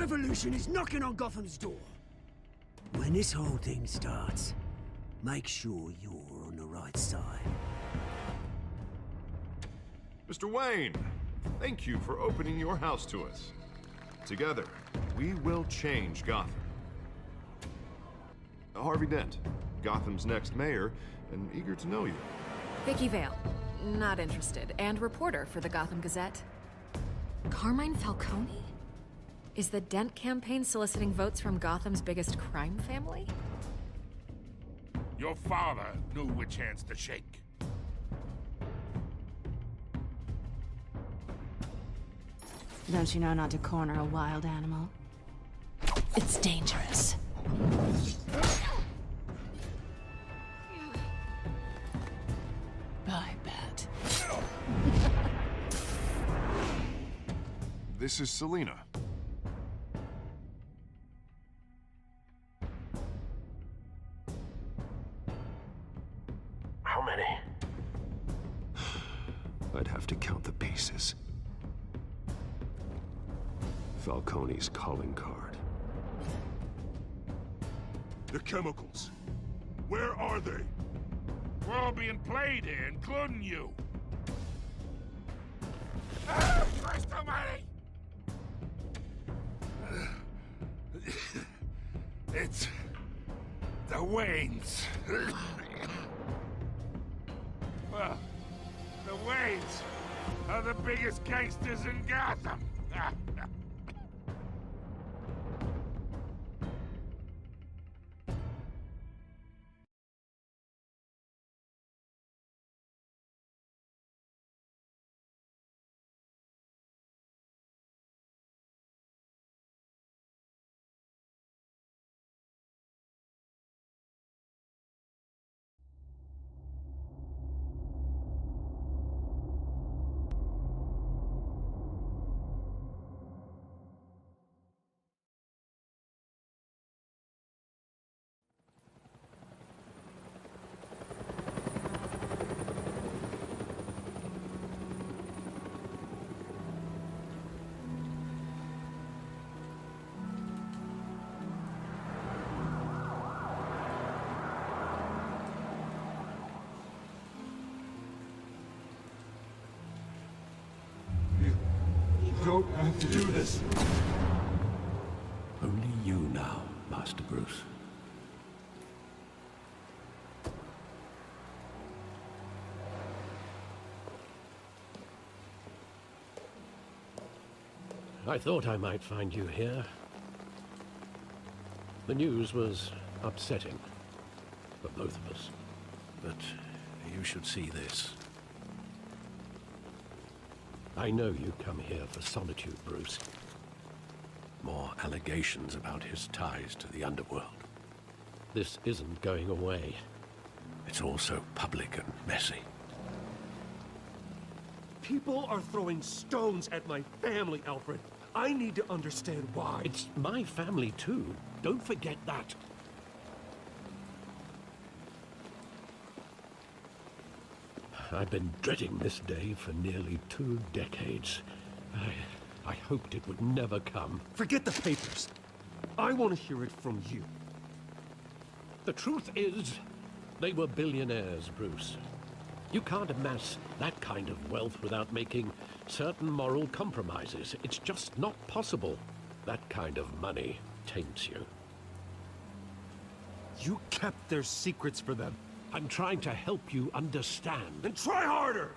revolution is knocking on Gotham's door. When this whole thing starts, make sure you're on the right side. Mr. Wayne, thank you for opening your house to us. Together, we will change Gotham. Harvey Dent, Gotham's next mayor, and eager to know you. Vicky Vale, not interested, and reporter for the Gotham Gazette. Carmine Falcone? Is the Dent campaign soliciting votes from Gotham's biggest crime family? Your father knew which hands to shake. Don't you know not to corner a wild animal? It's dangerous. I bet. This is Selina. How many? I'd have to count the pieces. Falcone's calling card. The chemicals. Where are they? We're all being played here, including you. Ah, Christ almighty! It's the Waynes. Well, the Waynes are the biggest gangsters in Gotham. Don't have to do this. Only you now, Master Bruce. I thought I might find you here. The news was upsetting for both of us. But you should see this. I know you come here for solitude, Bruce. More allegations about his ties to the underworld. This isn't going away. It's all so public and messy. People are throwing stones at my family, Alfred. I need to understand why. It's my family, too. Don't forget that. I've been dreading this day for nearly 2 decades. I hoped it would never come. Forget the papers. I want to hear it from you. The truth is, they were billionaires, Bruce. You can't amass that kind of wealth without making certain moral compromises. It's just not possible. That kind of money taints you. You kept their secrets for them. I'm trying to help you understand. Then try harder!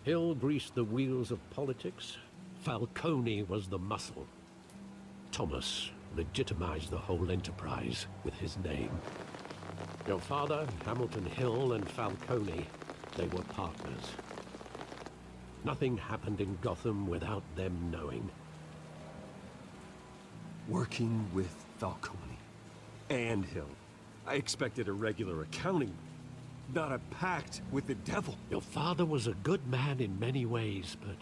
Hill greased the wheels of politics. Falcone was the muscle. Thomas legitimized the whole enterprise with his name. Your father, Hamilton Hill, and Falcone, they were partners. Nothing happened in Gotham without them knowing. Working with Falcone and Hill. I expected a regular accounting, not a pact with the devil. Your father was a good man in many ways, but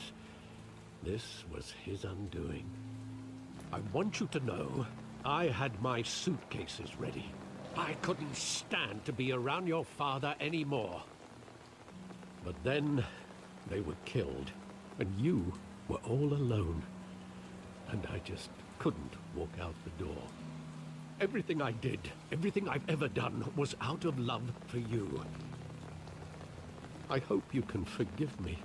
this was his undoing. I want you to know, I had my suitcases ready. I couldn't stand to be around your father anymore. But then, They were killed, and you were all alone. And I just couldn't walk out the door. Everything I did, everything I've ever done, was out of love for you. I hope you can forgive me.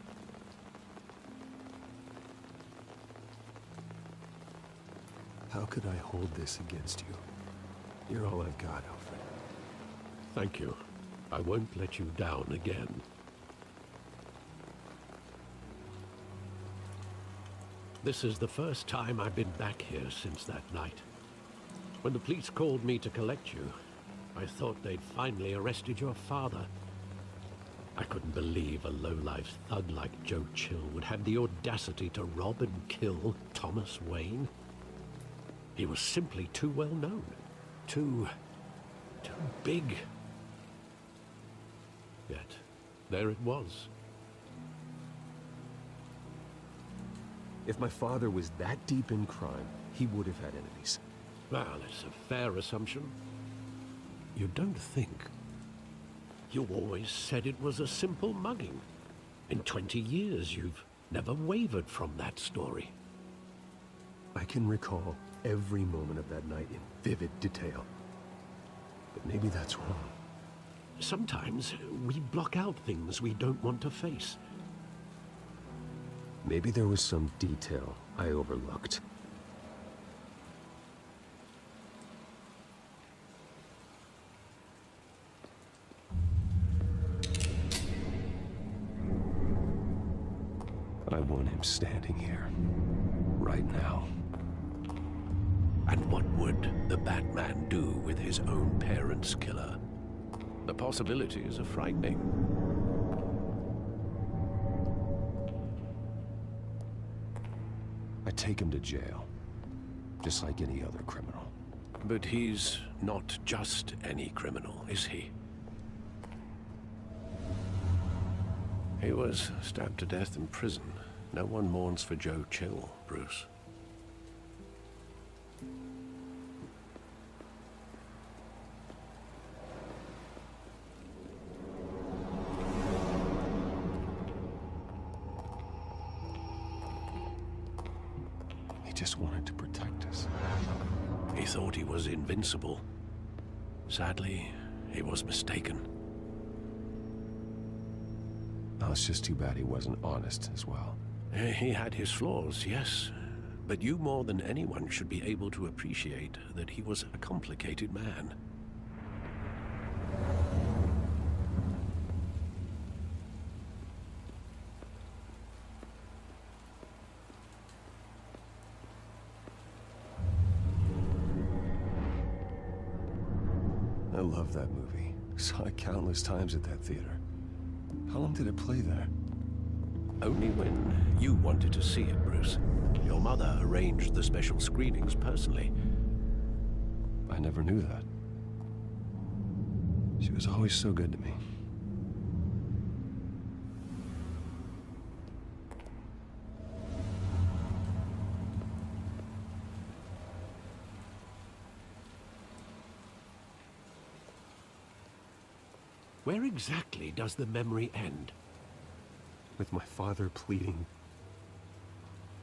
How could I hold this against you? You're all I've got, Alfred. Thank you. I won't let you down again. This is the first time I've been back here since that night. When the police called me to collect you, I thought they'd finally arrested your father. I couldn't believe a low-life thug like Joe Chill would have the audacity to rob and kill Thomas Wayne. He was simply too well known. Too big. Yet, there it was. If my father was that deep in crime, he would have had enemies. Well, it's a fair assumption. You don't think? You always said it was a simple mugging. In 20 years, you've never wavered from that story. I can recall every moment of that night in vivid detail. But maybe that's wrong. Sometimes we block out things we don't want to face. Maybe there was some detail I overlooked. I want him standing here, right now. And what would the Batman do with his own parents' killer? The possibilities are frightening. I take him to jail, just like any other criminal. But he's not just any criminal, is he? He was stabbed to death in prison. No one mourns for Joe Chill, Bruce. He just wanted to protect us. He thought he was invincible. Sadly, he was mistaken. Oh, it's just too bad he wasn't honest as well. He had his flaws, yes. But you more than anyone should be able to appreciate that he was a complicated man. I love that movie. Saw it countless times at that theater. How long did it play there? Only when you wanted to see it, Bruce. Your mother arranged the special screenings personally. I never knew that. She was always so good to me. Where exactly does the memory end? With my father pleading,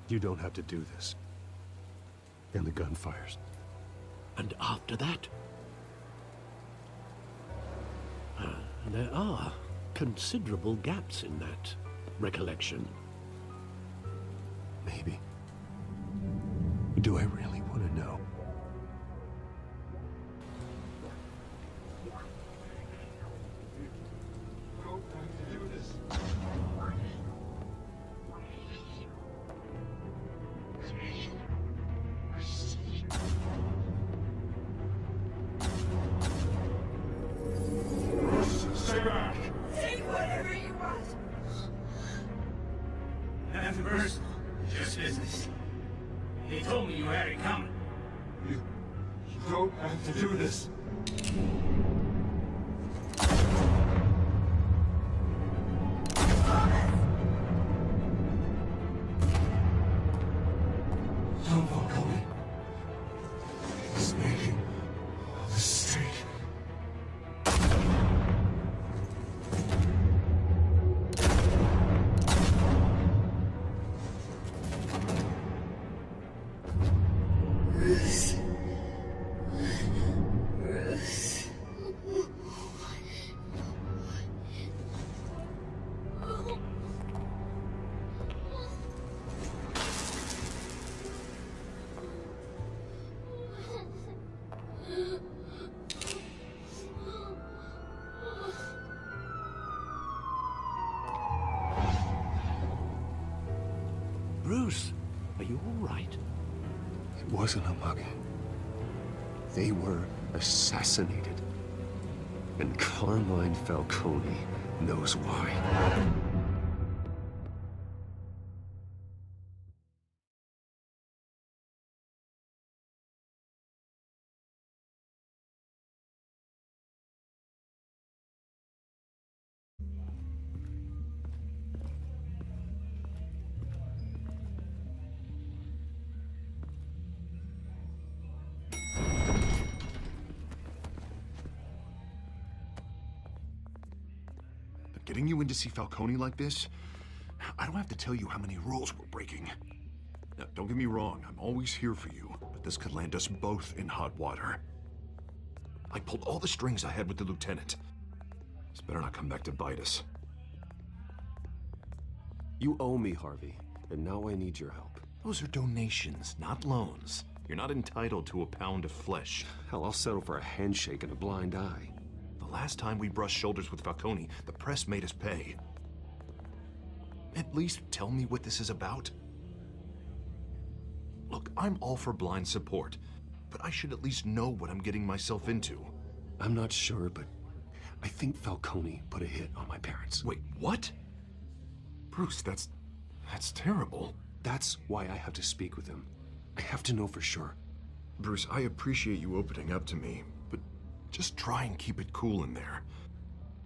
"You don't have to do this." And the gun fires. And after that? There are considerable gaps in that recollection. Maybe. Do I really want to know? Stay back! Take whatever you want. Nothing personal, just business. He told me you had it coming. You don't have to do this. Don't follow me. He's making a mistake. Are you all right? It wasn't a mugging. They were assassinated. And Carmine Falcone knows why. Getting you in to see Falcone like this? I don't have to tell you how many rules we're breaking. Now, don't get me wrong, I'm always here for you, but this could land us both in hot water. I pulled all the strings I had with the lieutenant. This better not come back to bite us. You owe me, Harvey, and now I need your help. Those are donations, not loans. You're not entitled to a pound of flesh. Hell, I'll settle for a handshake and a blind eye. The last time we brushed shoulders with Falcone, the press made us pay. At least tell me what this is about. Look, I'm all for blind support, but I should at least know what I'm getting myself into. I'm not sure, but I think Falcone put a hit on my parents. Wait, what? Bruce, that's terrible. That's why I have to speak with him. I have to know for sure. Bruce, I appreciate you opening up to me, but just try and keep it cool in there.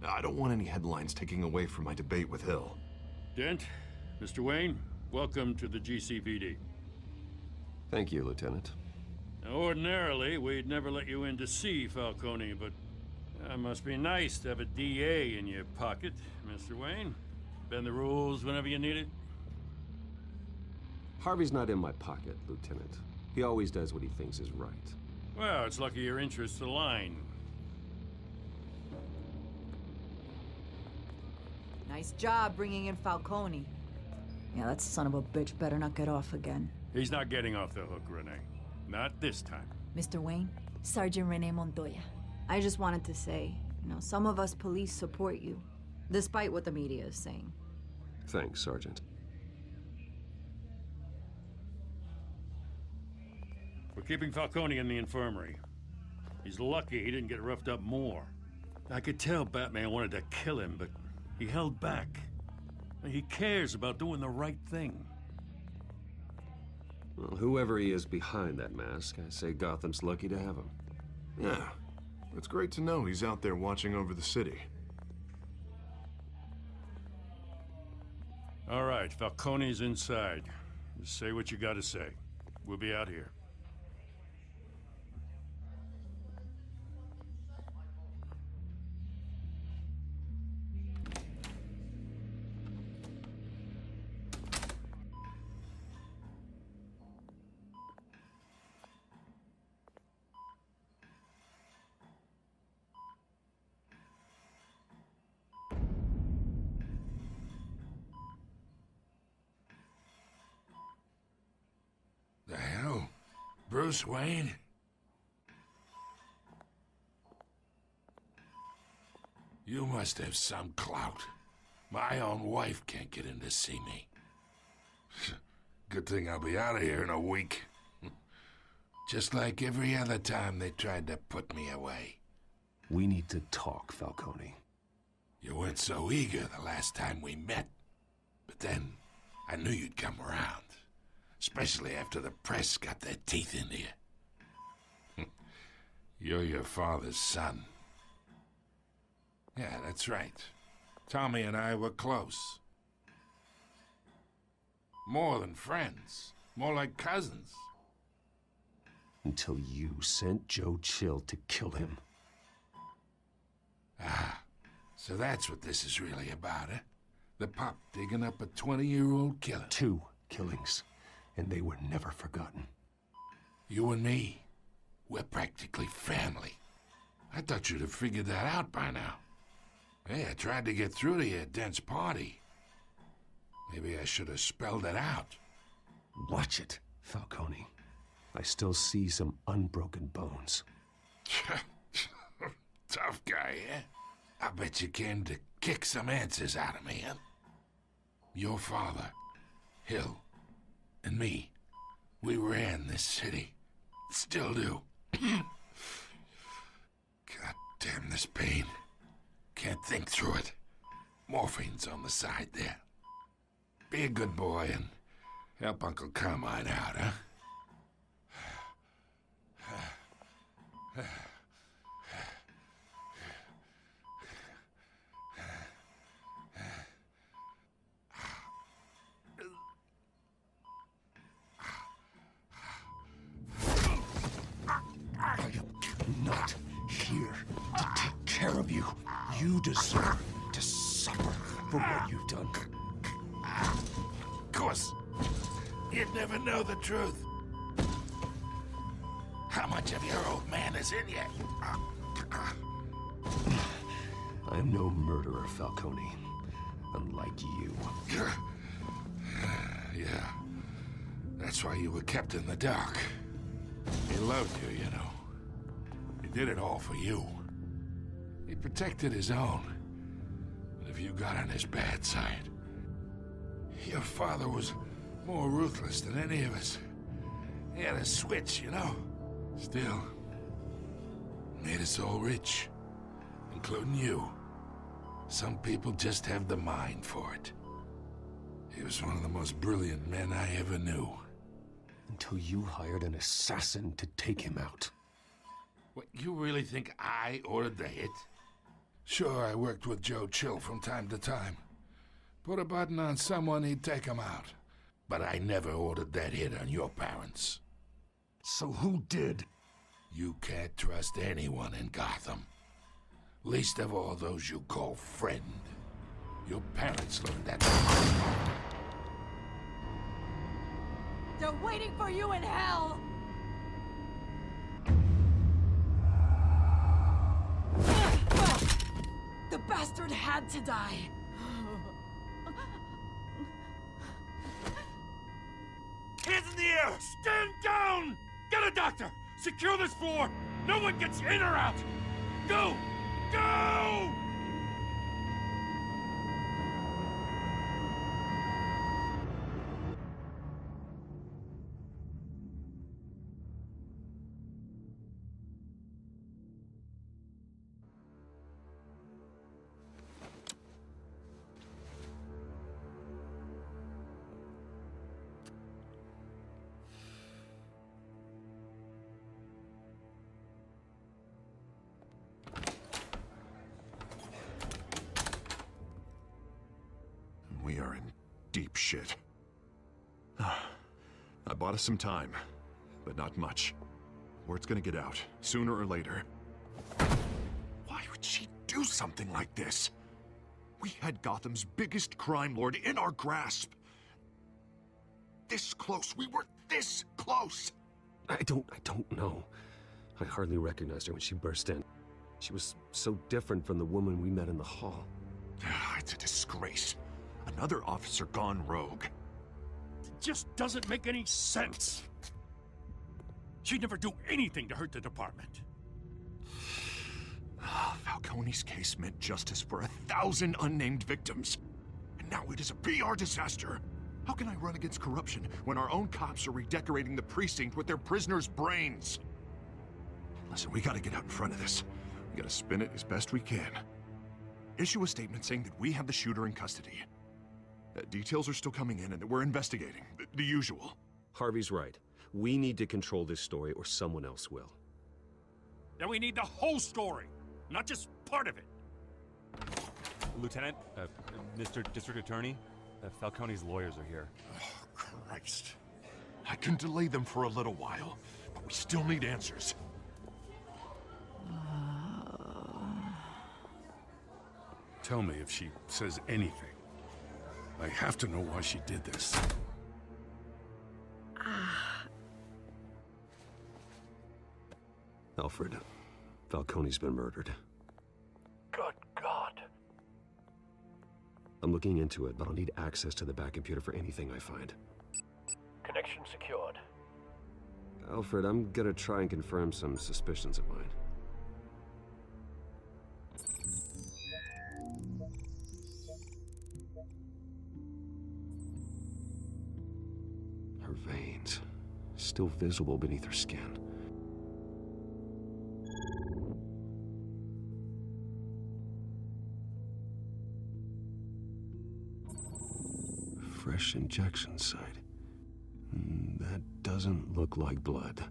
I don't want any headlines taking away from my debate with Hill. Dent, Mr. Wayne, welcome to the GCPD. Thank you, Lieutenant. Now, ordinarily, we'd never let you in to see Falcone, but it must be nice to have a DA in your pocket, Mr. Wayne. Bend the rules whenever you need it. Harvey's not in my pocket, Lieutenant. He always does what he thinks is right. Well, it's lucky your interests align. Nice job bringing in Falcone. Yeah, that son of a bitch better not get off again. He's not getting off the hook, Renee. Not this time. Mr. Wayne, Sergeant Renee Montoya. I just wanted to say, some of us police support you, despite what the media is saying. Thanks, Sergeant. We're keeping Falcone in the infirmary. He's lucky he didn't get roughed up more. I could tell Batman wanted to kill him, but he held back. He cares about doing the right thing. Well, whoever he is behind that mask, I say Gotham's lucky to have him. Yeah, it's great to know he's out there watching over the city. All right, Falcone's inside. Just say what you gotta say. We'll be out here. The hell? Bruce Wayne? You must have some clout. My own wife can't get in to see me. Good thing I'll be out of here in a week. Just like every other time they tried to put me away. We need to talk, Falcone. You weren't so eager the last time we met. But then, I knew you'd come around. Especially after the press got their teeth into you. You're your father's son. Yeah, that's right. Tommy and I were close. More than friends. More like cousins. Until you sent Joe Chill to kill him. Ah, so that's what this is really about, eh? The pup digging up a 20-year-old killer. 2 killings. And they were never forgotten. You and me, we're practically family. I thought you'd have figured that out by now. Hey, I tried to get through to you at Dent's party. Maybe I should have spelled it out. Watch it, Falcone. I still see some unbroken bones. Tough guy, eh? I bet you came to kick some answers out of me, huh? Your father, Hill, and me We ran this city. Still do. God damn this pain. Can't think through it. Morphine's on the side there. Be a good boy and help Uncle Carmine out, huh? I am not here to take care of you. You deserve to suffer for what you've done. Of course. You'd never know the truth. How much of your old man is in you? I am no murderer, Falcone. Unlike you. Yeah. That's why you were kept in the dark. He loved you, you know. He did it all for you. He protected his own. But if you got on his bad side, your father was more ruthless than any of us. He had a switch, you know. Still, made us all rich, including you. Some people just have the mind for it. He was one of the most brilliant men I ever knew. Until you hired an assassin to take him out. What, you really think I ordered the hit? Sure, I worked with Joe Chill from time to time. Put a button on someone, he'd take him out. But I never ordered that hit on your parents. So who did? You can't trust anyone in Gotham. Least of all those you call friend. Your parents learned that. They're waiting for you in hell! The bastard had to die. Hands in the air! Stand down! Get a doctor! Secure this floor! No one gets in or out! Go! Go! We are in deep shit. I bought us some time, but not much. Word's gonna get out, sooner or later. Why would she do something like this? We had Gotham's biggest crime lord in our grasp. This close. We were this close. I don't know. I hardly recognized her when she burst in. She was so different from the woman we met in the hall. It's a disgrace. Another officer gone rogue. It just doesn't make any sense. She'd never do anything to hurt the department. Falcone's case meant justice for 1,000 unnamed victims. And now it is a PR disaster. How can I run against corruption when our own cops are redecorating the precinct with their prisoners' brains? Listen, we gotta get out in front of this. We gotta spin it as best we can. Issue a statement saying that we have the shooter in custody. Details are still coming in and that we're investigating. The usual. Harvey's right. We need to control this story or someone else will. Then we need the whole story, not just part of it. Lieutenant, Mr. District Attorney, Falcone's lawyers are here. Oh, Christ. I can delay them for a little while, but we still need answers. Tell me if she says anything. I have to know why she did this. Alfred, Falcone's been murdered. Good God. I'm looking into it, but I'll need access to the back computer for anything I find. Connection secured. Alfred, I'm gonna try and confirm some suspicions of mine. Her veins. still visible beneath her skin. Fresh injection site. That doesn't look like blood.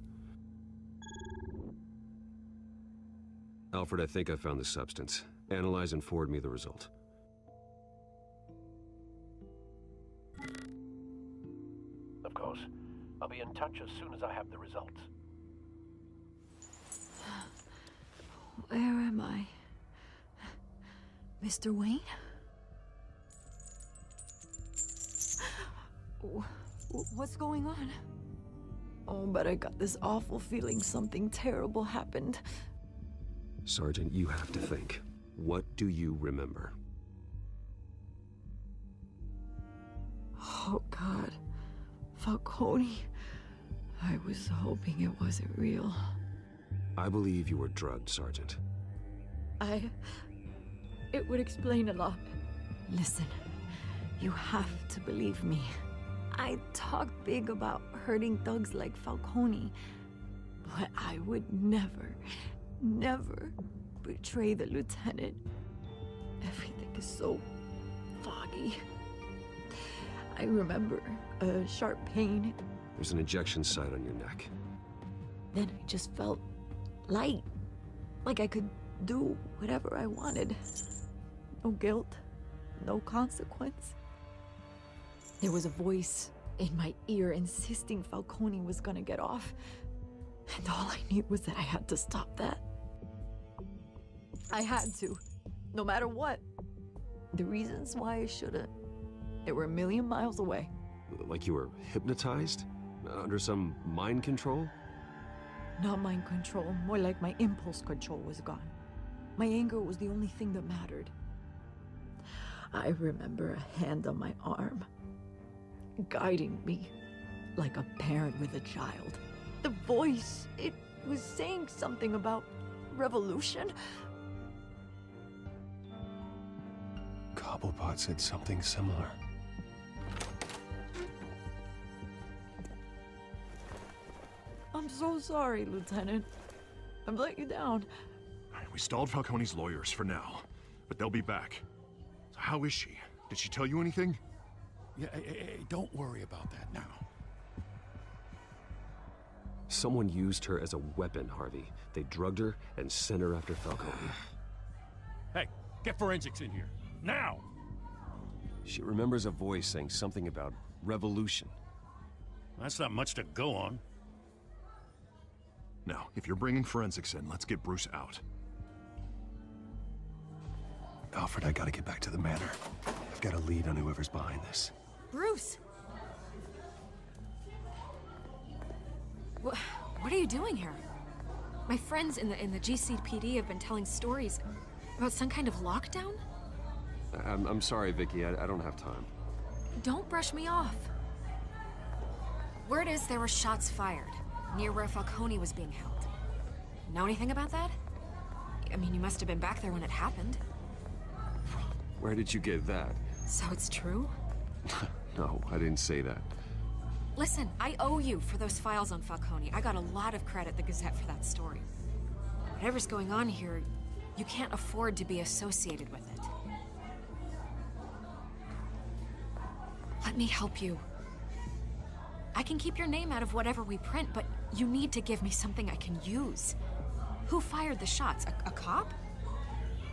Alfred, I think I found the substance. Analyze and forward me the result. Of course. I'll be in touch as soon as I have the results. Where am I? Mr. Wayne? What's going on? Oh, but I got this awful feeling something terrible happened. Sergeant, you have to think. What do you remember? Oh, God. Falcone. I was hoping it wasn't real. I believe you were drugged, Sergeant. It would explain a lot. Listen, you have to believe me. I talk big about hurting thugs like Falcone, but I would never betray the lieutenant. Everything is so foggy. I remember a sharp pain. There's an injection site on your neck. Then I just felt light, like I could do whatever I wanted. No guilt, no consequence. There was a voice in my ear insisting Falcone was gonna get off. And all I knew was that I had to stop that. I had to, no matter what. The reasons why I shouldn't, they were a million miles away. Like you were hypnotized? Under some mind control? Not mind control, more like my impulse control was gone. My anger was the only thing that mattered. I remember a hand on my arm, guiding me like a parent with a child. The voice, it was saying something about revolution. Cobblepot said something similar. I'm so sorry, Lieutenant. I've let you down. We stalled Falcone's lawyers for now, but they'll be back. So how is she? Did she tell you anything? Yeah, hey, don't worry about that now. Someone used her as a weapon, Harvey. They drugged her and sent her after Falcone. Hey, get forensics in here. Now! She remembers a voice saying something about revolution. That's not much to go on. Now, if you're bringing forensics in, let's get Bruce out. Alfred, I gotta get back to the manor. I've got a lead on whoever's behind this. Bruce! What are you doing here? My friends in the GCPD have been telling stories about some kind of lockdown? I'm sorry, Vicky. I don't have time. Don't brush me off. Word is there were shots fired near where Falcone was being held. Know anything about that? I mean, you must have been back there when it happened. Where did you get that? So it's true? No, I didn't say that. Listen, I owe you for those files on Falcone. I got a lot of credit at the Gazette for that story. Whatever's going on here, you can't afford to be associated with it. Let me help you. I can keep your name out of whatever we print, but you need to give me something I can use. Who fired the shots? A cop?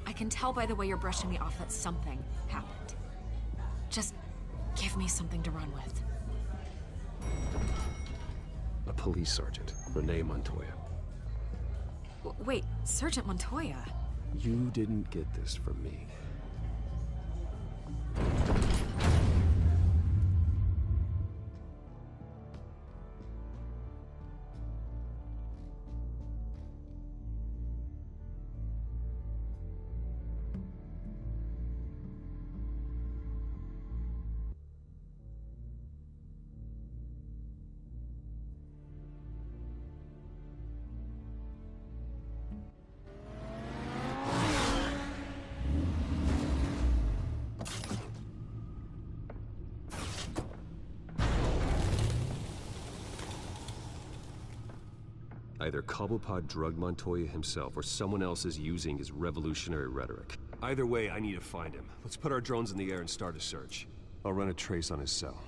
I can tell by the way you're brushing me off that something happened. Just give me something to run with. A police sergeant, Renee Montoya. Wait, Sergeant Montoya? You didn't get this from me. Either Cobblepot drugged Montoya himself, or someone else is using his revolutionary rhetoric. Either way, I need to find him. Let's put our drones in the air and start a search. I'll run a trace on his cell.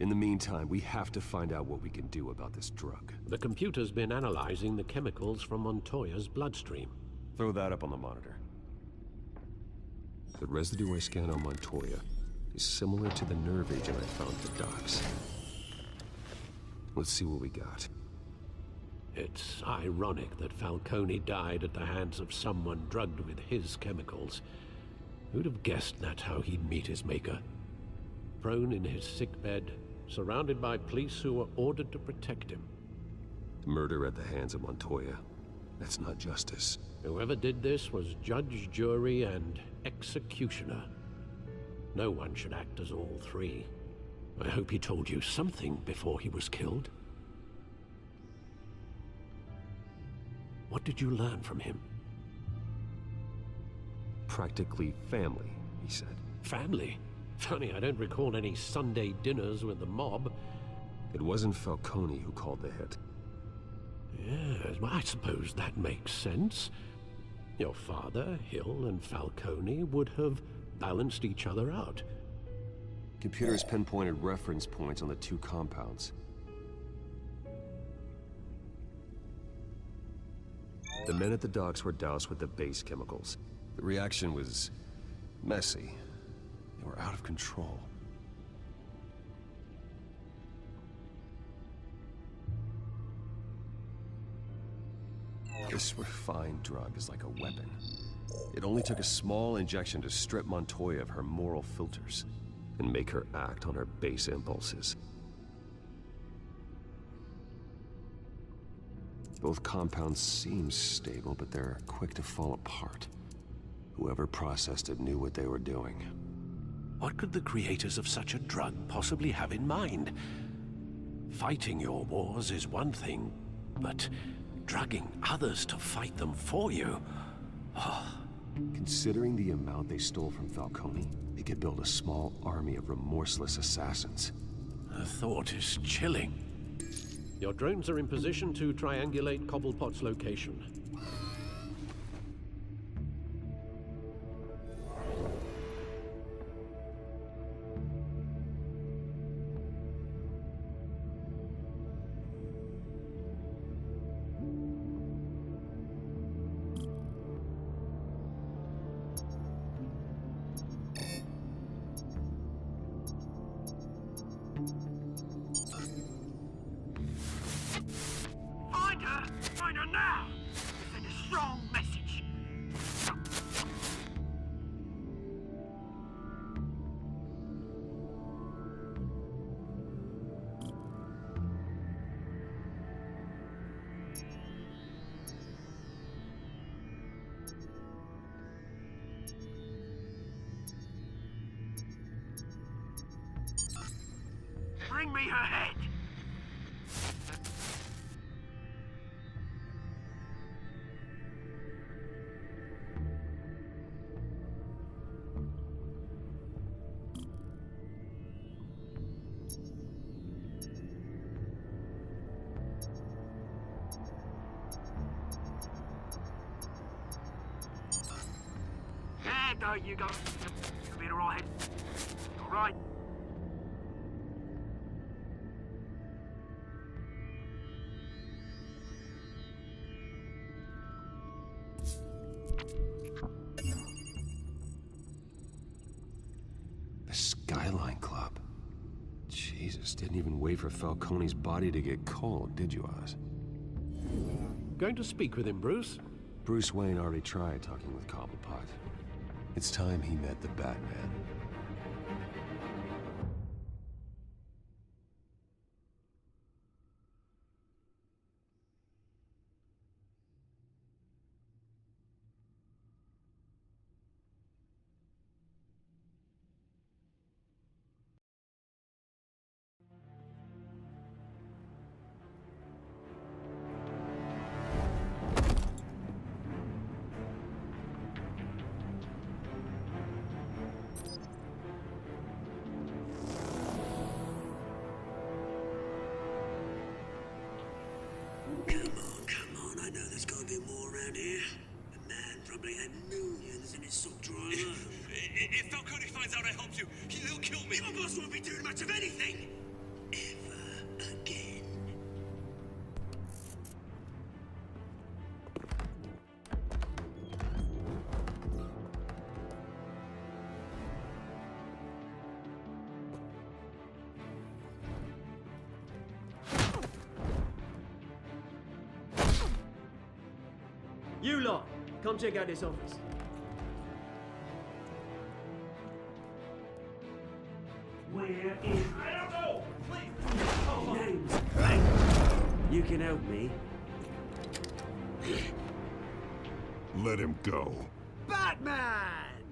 In the meantime, we have to find out what we can do about this drug. The computer's been analyzing the chemicals from Montoya's bloodstream. Throw that up on the monitor. The residue I scanned on Montoya is similar to the nerve agent I found at the docks. Let's see what we got. It's ironic that Falcone died at the hands of someone drugged with his chemicals. Who'd have guessed that's how he'd meet his maker? Prone in his sickbed, surrounded by police who were ordered to protect him. Murder at the hands of Montoya. That's not justice. Whoever did this was judge, jury, and executioner. No one should act as all three. I hope he told you something before he was killed. What did you learn from him? Practically family, he said. Family? Funny, I don't recall any Sunday dinners with the mob. It wasn't Falcone who called the hit. Yes, well, I suppose that makes sense. Your father, Hill, and Falcone would have balanced each other out. Computers pinpointed reference points on the two compounds. The men at the docks were doused with the base chemicals. The reaction was messy. They were out of control. This refined drug is like a weapon. It only took a small injection to strip Montoya of her moral filters and make her act on her base impulses. Both compounds seem stable, but they're quick to fall apart. Whoever processed it knew what they were doing. What could the creators of such a drug possibly have in mind? Fighting your wars is one thing, but drugging others to fight them for you? Considering the amount they stole from Falcone, they could build a small army of remorseless assassins. The thought is chilling. Your drones are in position to triangulate Cobblepot's location. Find her now! Send a strong message. Bring me her head! There you go. You'll be alright. Alright. The Skyline Club. Jesus, didn't even wait for Falcone's body to get cold, did you, Oz? Going to speak with him, Bruce? Bruce Wayne already tried talking with Cobblepot. It's time he met the Batman. around here, the man probably had millions in his sock drawer alone. If Falcone finds out I helped you, he'll kill me. Your boss won't be doing much of anything. Ever again. You lot, come check out this office. Where is... I don't know! Please! Name's Blank. You can help me. Let him go. Batman!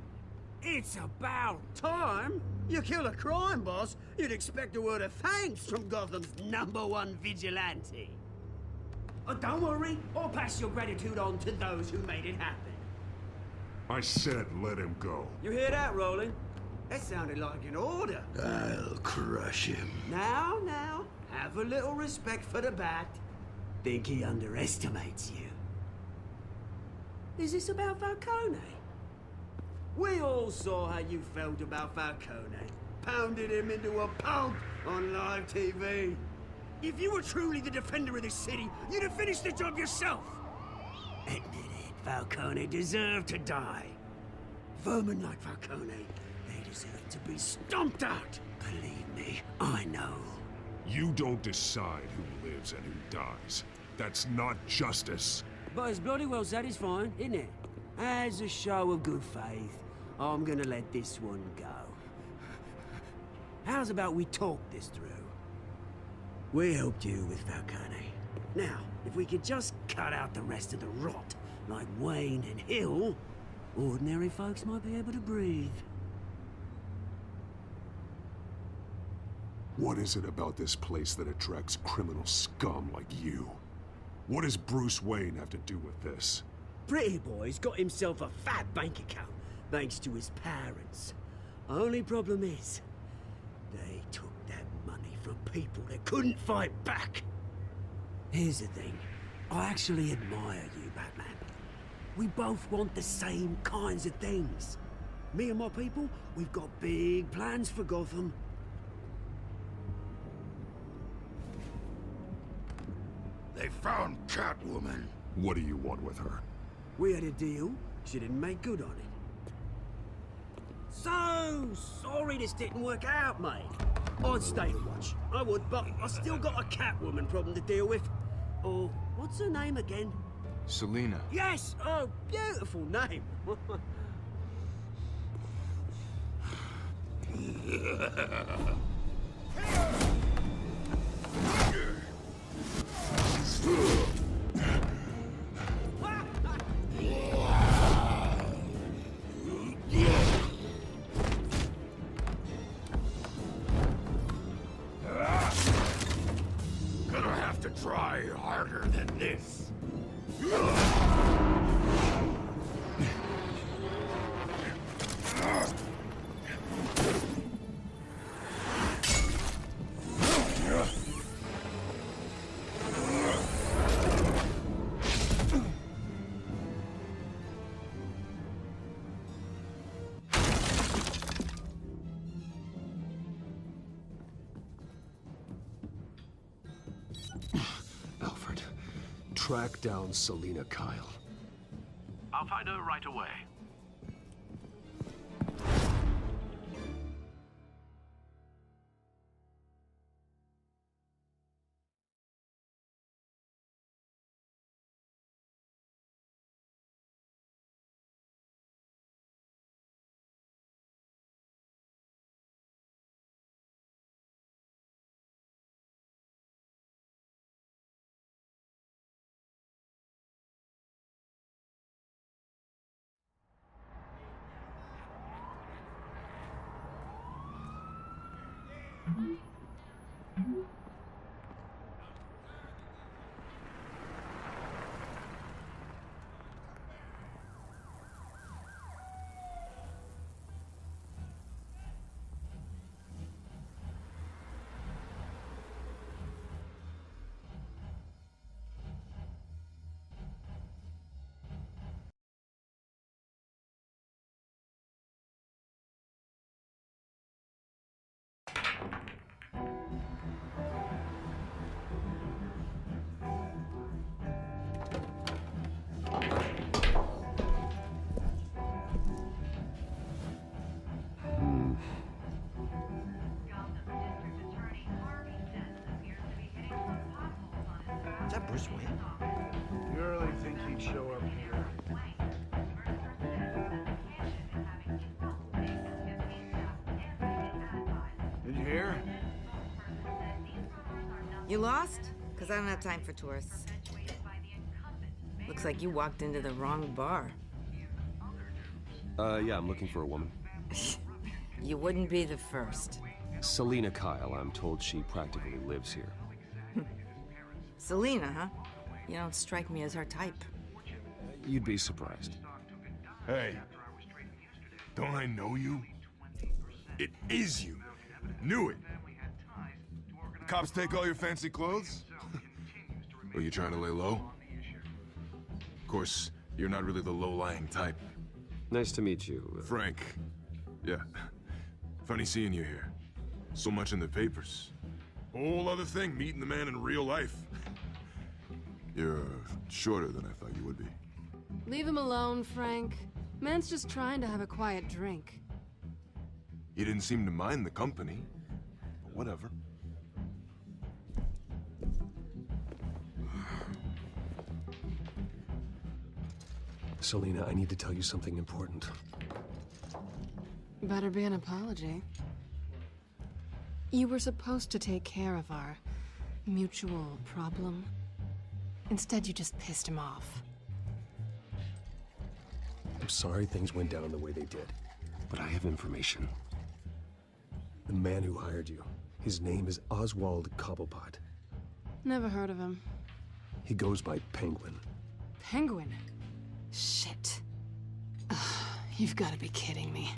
It's about time. You kill a crime boss, you'd expect a word of thanks from Gotham's #1 vigilante. Oh, don't worry, I'll pass your gratitude on to those who made it happen. I said let him go. You hear that, Roland? That sounded like an order. I'll crush him. Now, have a little respect for the Bat. Think he underestimates you. Is this about Falcone? We all saw how you felt about Falcone. Pounded him into a pulp on live TV. If you were truly the defender of this city, you'd have finished the job yourself. Admit it, Falcone deserved to die. Vermin like Falcone, they deserve to be stomped out. Believe me, I know. You don't decide who lives and who dies. That's not justice. But it's bloody well satisfying, isn't it? As a show of good faith, I'm gonna let this one go. How's about we talk this through? We helped you with Falcone. Now, if we could just cut out the rest of the rot, like Wayne and Hill, ordinary folks might be able to breathe. What is it about this place that attracts criminal scum like you? What does Bruce Wayne have to do with this? Pretty Boy's got himself a fat bank account, thanks to his parents. Only problem is, they took that money from people that couldn't fight back. Here's the thing. I actually admire you, Batman. We both want the same kinds of things. Me and my people, we've got big plans for Gotham. They found Catwoman. What do you want with her? We had a deal. She didn't make good on it. So sorry this didn't work out, mate. I'd stay to watch. I would, but I still got a Catwoman problem to deal with. Oh, what's her name again? Selina. Yes! Oh, beautiful name. Gonna have to try harder than this. Alfred, track down Selina Kyle. I'll find her right away. Bruce Wayne? You really think he'd show up here? Did you hear? You lost? Because I don't have time for tourists. Looks like you walked into the wrong bar. Yeah, I'm looking for a woman. You wouldn't be the first. Selina Kyle, I'm told she practically lives here. Selina, huh? You don't strike me as her type. You'd be surprised. Hey, don't I know you? It is you. Knew it. Cops take all your fancy clothes? Are you trying to lay low? Of course, you're not really the low-lying type. Nice to meet you. Frank. Yeah. Funny seeing you here. So much in the papers. Whole other thing, meeting the man in real life. You're shorter than I thought you would be. Leave him alone, Frank. Man's just trying to have a quiet drink. You didn't seem to mind the company. But whatever. Selina, I need to tell you something important. Better be an apology. You were supposed to take care of our mutual problem. Instead, you just pissed him off. I'm sorry things went down the way they did, but I have information. The man who hired you, his name is Oswald Cobblepot. Never heard of him. He goes by Penguin. Penguin? Shit. Ugh, you've got to be kidding me.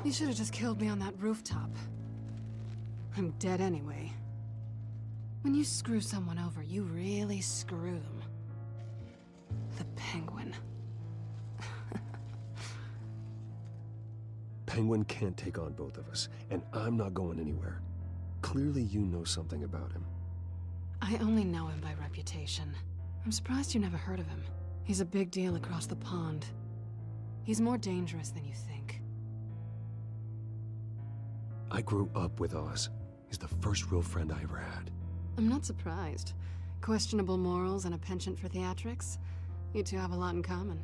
You should have just killed me on that rooftop. I'm dead anyway. When you screw someone over, you really screw them. The Penguin. Penguin can't take on both of us, and I'm not going anywhere. Clearly you know something about him. I only know him by reputation. I'm surprised you never heard of him. He's a big deal across the pond. He's more dangerous than you think. I grew up with Oz. He's the first real friend I ever had. I'm not surprised. Questionable morals and a penchant for theatrics. You two have a lot in common.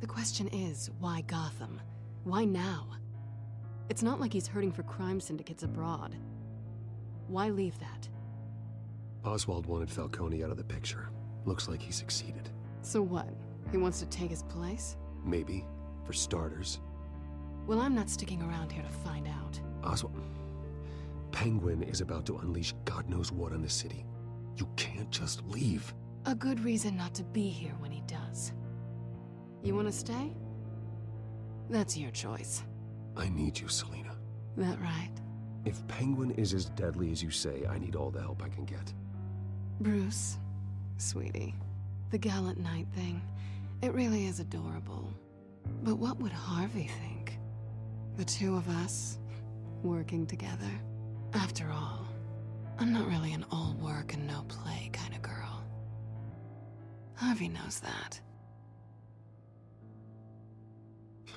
The question is, why Gotham? Why now? It's not like he's hurting for crime syndicates abroad. Why leave that? Oswald wanted Falcone out of the picture. Looks like he succeeded. So what? He wants to take his place? Maybe, for starters. Well, I'm not sticking around here to find out. Oswald... Penguin is about to unleash God knows what on the city. You can't just leave. A good reason not to be here when he does. You want to stay? That's your choice. I need you, Selina. That right? If Penguin is as deadly as you say, I need all the help I can get. Bruce, sweetie, the gallant knight thing, it really is adorable. But what would Harvey think? The two of us, working together. After all, I'm not really an all work and no play kind of girl. Harvey knows that.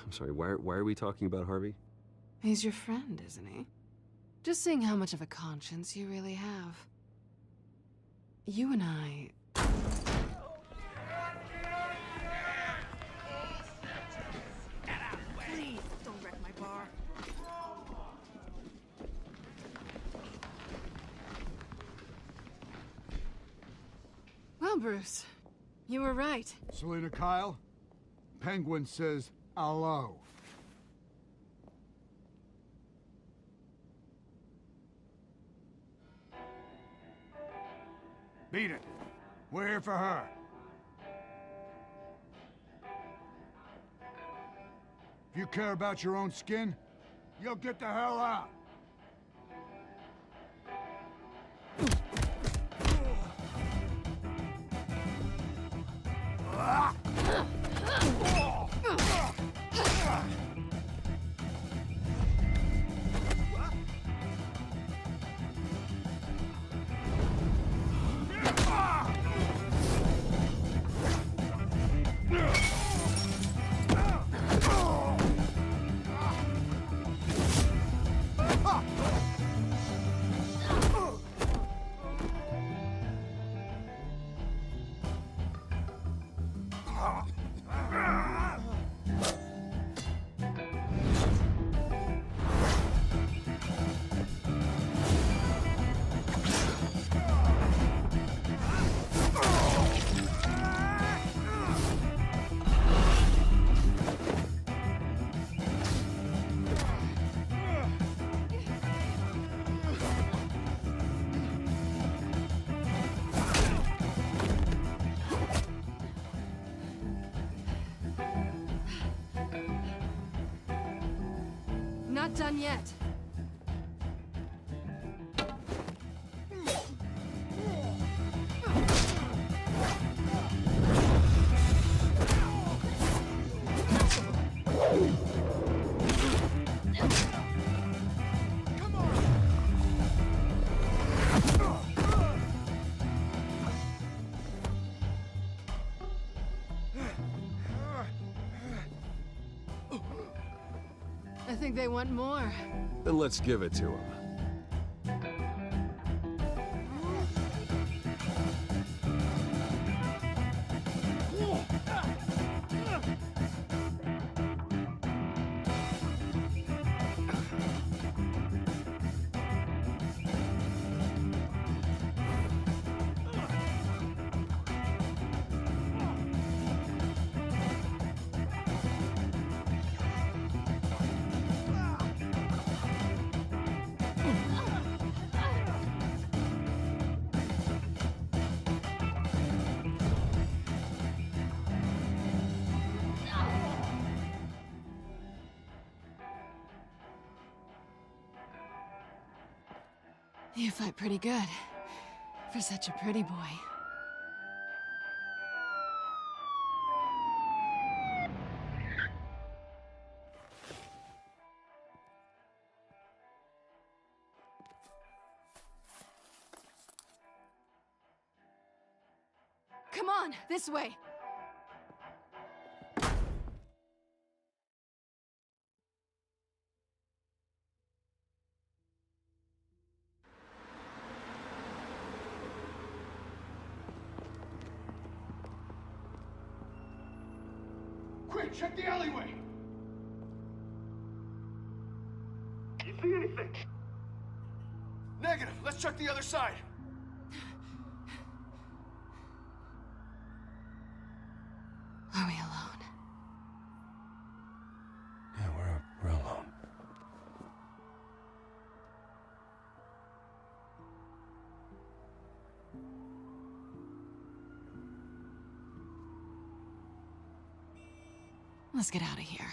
I'm sorry, why are we talking about Harvey? He's your friend, isn't he? Just seeing how much of a conscience you really have. You and I... Please, don't wreck my bar. Well, Bruce, you were right. Selina Kyle, Penguin says hello. Beat it. We're here for her. If you care about your own skin, you'll get the hell out. done yet. I think they want more. Then let's give it to him. You fight pretty good. For such a pretty boy. Come on, this way! Quick, check the alleyway! You see anything? Negative. Let's check the other side. Are we alone? Yeah, we're alone. Let's get out of here.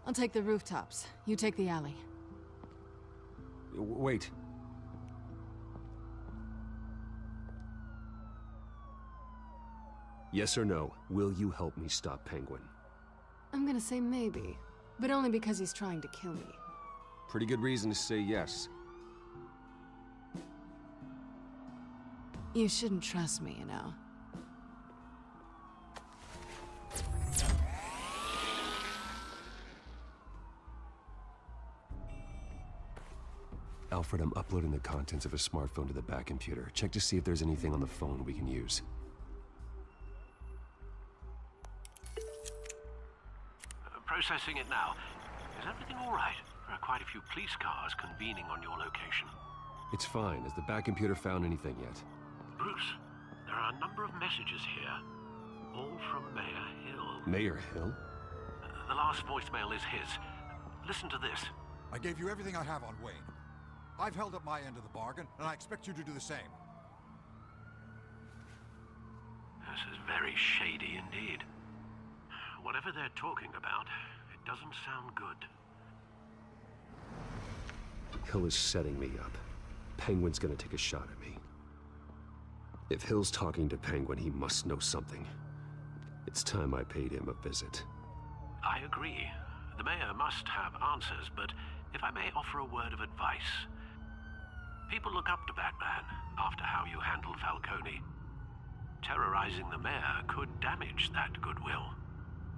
I'll take the rooftops. You take the alley. Wait. Yes or no, will you help me stop Penguin? I'm gonna say maybe, but only because he's trying to kill me. Pretty good reason to say yes. You shouldn't trust me, you know. Alfred, I'm uploading the contents of a smartphone to the back computer. Check to see if there's anything on the phone we can use. Processing it now. Is everything all right? There are quite a few police cars convening on your location. It's fine. Has the back computer found anything yet? Bruce, there are a number of messages here. All from Mayor Hill. Mayor Hill? The last voicemail is his. Listen to this. I gave you everything I have on Wayne. I've held up my end of the bargain, and I expect you to do the same. This is very shady indeed. Whatever they're talking about, it doesn't sound good. Hill is setting me up. Penguin's gonna take a shot at me. If Hill's talking to Penguin, he must know something. It's time I paid him a visit. I agree. The mayor must have answers, but if I may offer a word of advice. People look up to Batman after how you handled Falcone. Terrorizing the mayor could damage that goodwill.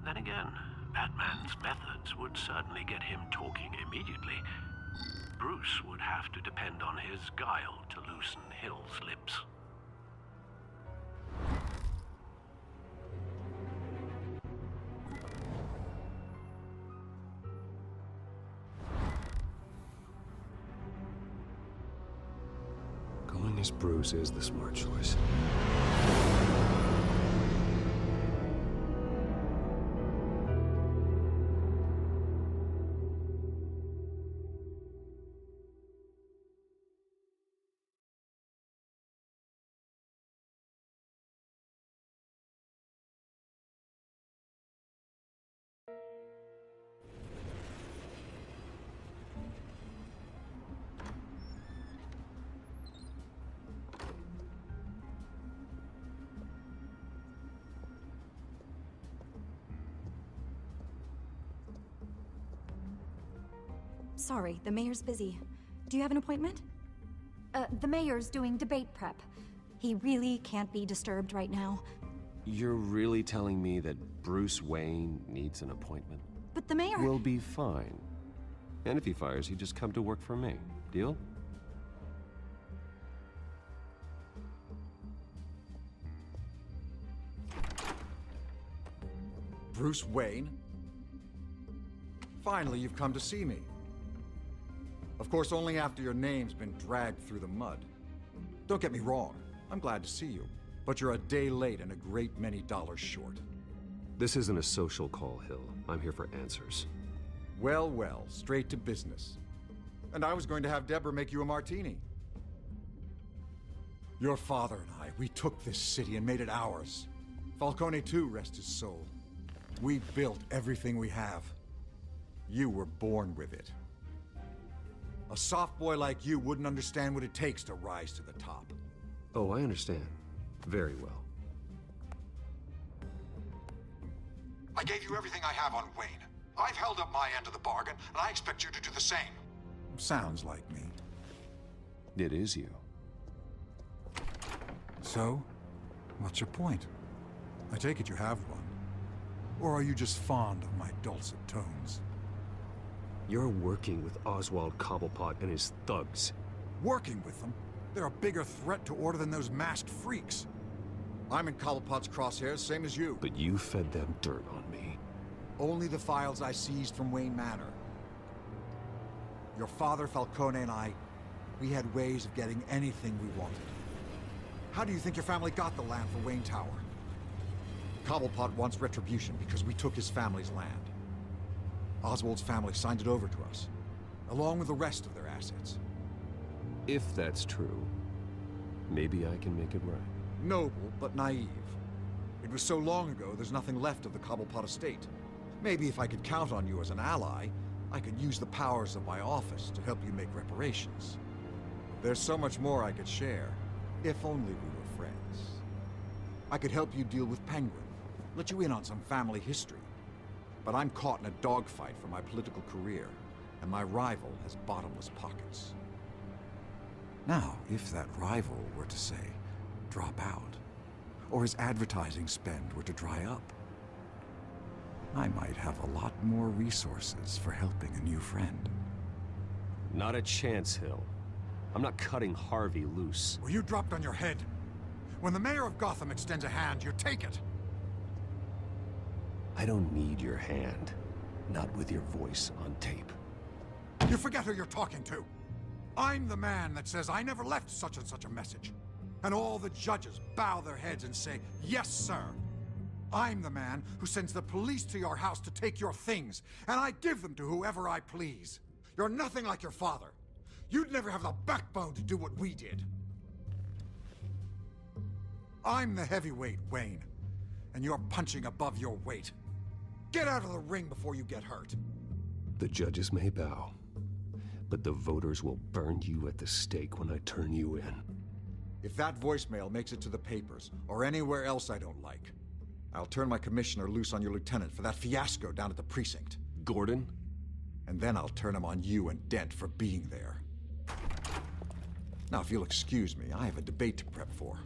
Then again, Batman's methods would certainly get him talking immediately. Bruce would have to depend on his guile to loosen Hill's lips. Going as Bruce is the smart choice. sorry, the mayor's busy. Do you have an appointment? The mayor's doing debate prep. He really can't be disturbed right now. You're really telling me that Bruce Wayne needs an appointment? But the mayor... We'll be fine. And if he fires, he'd just come to work for me. Deal? Bruce Wayne? Finally, you've come to see me. Of course, only after your name's been dragged through the mud. Don't get me wrong, I'm glad to see you, but you're a day late and a great many dollars short. This isn't a social call, Hill. I'm here for answers. Well, well, straight to business. And I was going to have Deborah make you a martini. Your father and I, we took this city and made it ours. Falcone too, rest his soul. We built everything we have. You were born with it. A soft boy like you wouldn't understand what it takes to rise to the top. Oh, I understand. Very well. I gave you everything I have on Wayne. I've held up my end of the bargain, and I expect you to do the same. Sounds like me. It is you. So, what's your point? I take it you have one. Or are you just fond of my dulcet tones? You're working with Oswald Cobblepot and his thugs. Working with them? They're a bigger threat to order than those masked freaks. I'm in Cobblepot's crosshairs, same as you. But you fed them dirt on me. Only the files I seized from Wayne Manor. Your father, Falcone, and I, we had ways of getting anything we wanted. How do you think your family got the land for Wayne Tower? Cobblepot wants retribution because we took his family's land. Oswald's family signed it over to us, along with the rest of their assets. If that's true, maybe I can make it right. Noble, but naive. It was so long ago, there's nothing left of the Cobblepot estate. Maybe if I could count on you as an ally, I could use the powers of my office to help you make reparations. There's so much more I could share, if only we were friends. I could help you deal with Penguin, let you in on some family history. But I'm caught in a dogfight for my political career, and my rival has bottomless pockets. Now, if that rival were to say, drop out, or his advertising spend were to dry up, I might have a lot more resources for helping a new friend. Not a chance, Hill. I'm not cutting Harvey loose. Well, you dropped on your head. When the mayor of Gotham extends a hand, you take it. I don't need your hand. Not with your voice on tape. You forget who you're talking to. I'm the man that says I never left such and such a message. And all the judges bow their heads and say, yes, sir. I'm the man who sends the police to your house to take your things, and I give them to whoever I please. You're nothing like your father. You'd never have the backbone to do what we did. I'm the heavyweight, Wayne, and you're punching above your weight. Get out of the ring before you get hurt. The judges may bow, but the voters will burn you at the stake when I turn you in. If that voicemail makes it to the papers, or anywhere else I don't like, I'll turn my commissioner loose on your lieutenant for that fiasco down at the precinct. Gordon? And then I'll turn him on you and Dent for being there. Now, if you'll excuse me, I have a debate to prep for.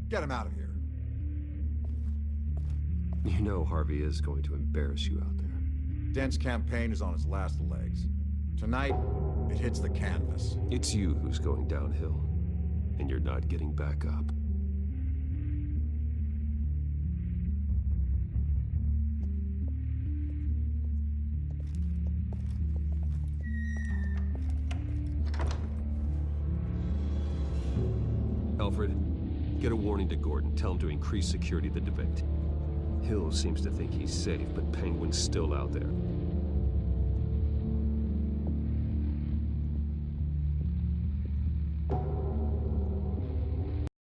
Get him out of here. You know Harvey is going to embarrass you out there. Dent's campaign is on its last legs. Tonight, it hits the canvas. It's you who's going downhill, and you're not getting back up. Alfred, get a warning to Gordon. Tell him to increase security of the debate. Hill seems to think he's safe, but Penguin's still out there.